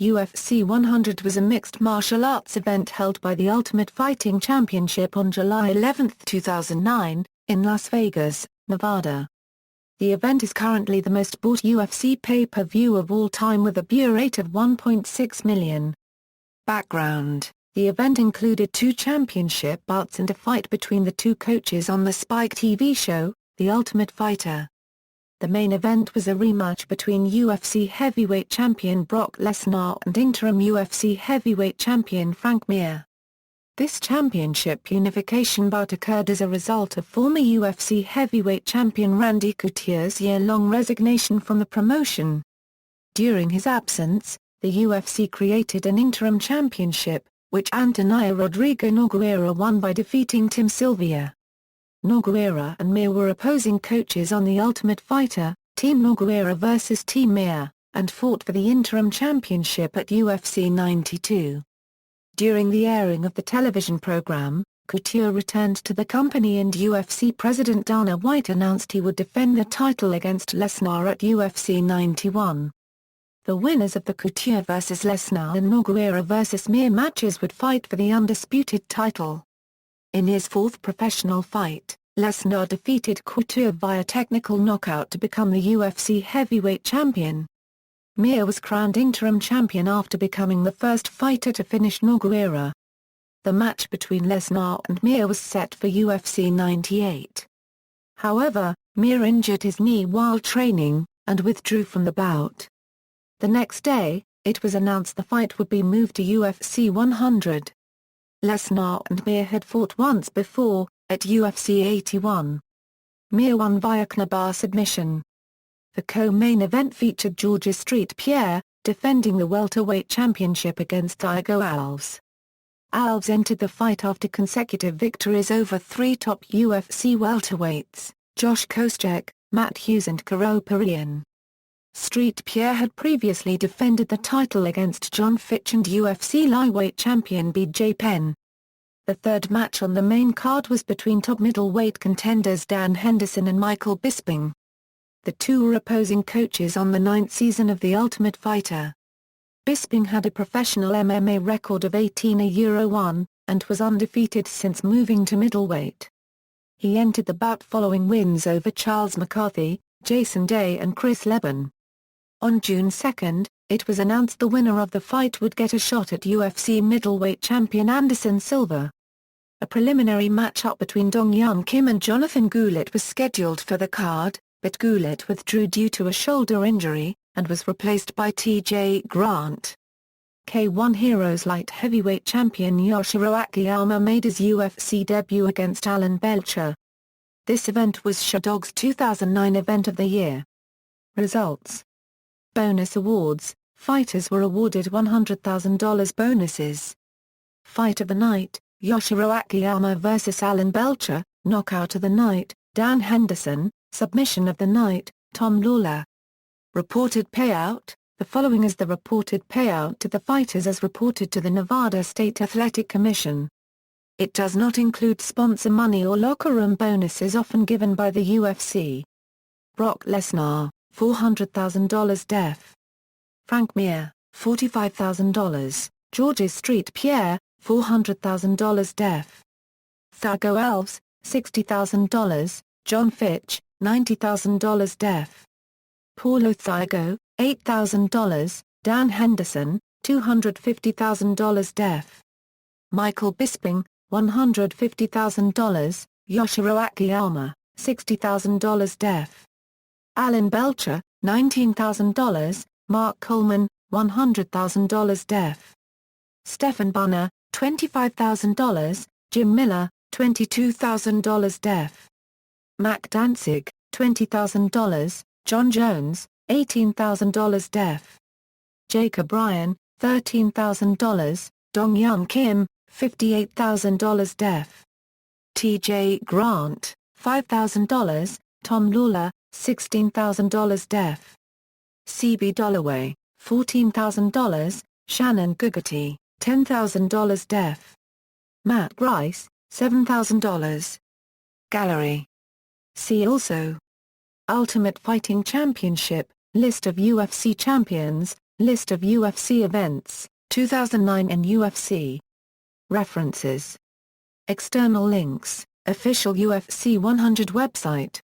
UFC 100 was a mixed martial arts event held by the Ultimate Fighting Championship on July 11, 2009, in Las Vegas, Nevada. The event is currently the most bought UFC pay-per-view of all time with a buyrate of 1.6 million. Background: the event included 2 championship bouts and a fight between the 2 coaches on the Spike TV show, The Ultimate Fighter. The main event was a rematch between UFC heavyweight champion Brock Lesnar and interim UFC heavyweight champion Frank Mir. This championship unification bout occurred as a result of former UFC heavyweight champion Randy Couture's year-long resignation from the promotion. During his absence, the UFC created an interim championship, which Antonio Rodrigo Nogueira won by defeating Tim Sylvia. Nogueira and Mir were opposing coaches on The Ultimate Fighter, Team Nogueira vs Team Mir, and fought for the interim championship at UFC 92. During the airing of the television program, Couture returned to the company and UFC president Dana White announced he would defend the title against Lesnar at UFC 91. The winners of the Couture vs Lesnar and Nogueira vs Mir matches would fight for the undisputed title. In his 4th professional fight, Lesnar defeated Couture via technical knockout to become the UFC heavyweight champion. Mir was crowned interim champion after becoming the first fighter to finish Nogueira. The match between Lesnar and Mir was set for UFC 98. However, Mir injured his knee while training, and withdrew from the bout. The next day, it was announced the fight would be moved to UFC 100. Lesnar and Mir had fought once before, at UFC 81. Mir won via knee-bar submission. The co-main event featured Georges St-Pierre, defending the welterweight championship against Thiago Alves. Alves entered the fight after consecutive victories over 3 top UFC welterweights, Josh Koscheck, Matt Hughes and Karo Parean. St-Pierre had previously defended the title against John Fitch and UFC lightweight champion BJ Penn. The third match on the main card was between top middleweight contenders Dan Henderson and Michael Bisping. The 2 were opposing coaches on the 9th season of The Ultimate Fighter. Bisping had a professional MMA record of 18-1, and was undefeated since moving to middleweight. He entered the bout following wins over Charles McCarthy, Jason Day and Chris Leben. On June 2, it was announced the winner of the fight would get a shot at UFC middleweight champion Anderson Silva. A preliminary matchup between Dong Hyun Kim and Jonathan Goulet was scheduled for the card, but Goulet withdrew due to a shoulder injury, and was replaced by T.J. Grant. K1 Heroes light heavyweight champion Yoshiro Akiyama made his UFC debut against Alan Belcher. This event was Sherdog's 2009 Event of the Year. Results: Bonus awards, fighters were awarded $100,000 bonuses. Fight of the night, Yoshiro Akiyama vs Alan Belcher, knockout of the night, Dan Henderson, submission of the night, Tom Lawler. Reported payout: the following is the reported payout to the fighters as reported to the Nevada State Athletic Commission. It does not include sponsor money or locker room bonuses often given by the UFC. Brock Lesnar, $400,000 def. Frank Mir, $45,000, Georges St-Pierre, $400,000 def. Thiago Alves, $60,000, John Fitch, $90,000 def. Paulo Thiago, $8,000, Dan Henderson, $250,000 def. Michael Bisping, $150,000, Yoshiro Akiyama, $60,000 def. Alan Belcher, $19,000, Mark Coleman, $100,000 def. Stephan Bonner, $25,000, Jim Miller, $22,000 def. Mac Danzig, $20,000, John Jones, $18,000 def. Jacob Bryan, $13,000, Dong Hyun Kim, $58,000 def. T.J. Grant, $5,000, Tom Lawler, $16,000 def. C.B. Dollaway, $14,000, Shannon Gugarty, $10,000 def. Matt Grice, $7,000. Gallery. See also: Ultimate Fighting Championship, List of UFC champions, List of UFC events, 2009 in UFC. References. External links, official UFC 100 website.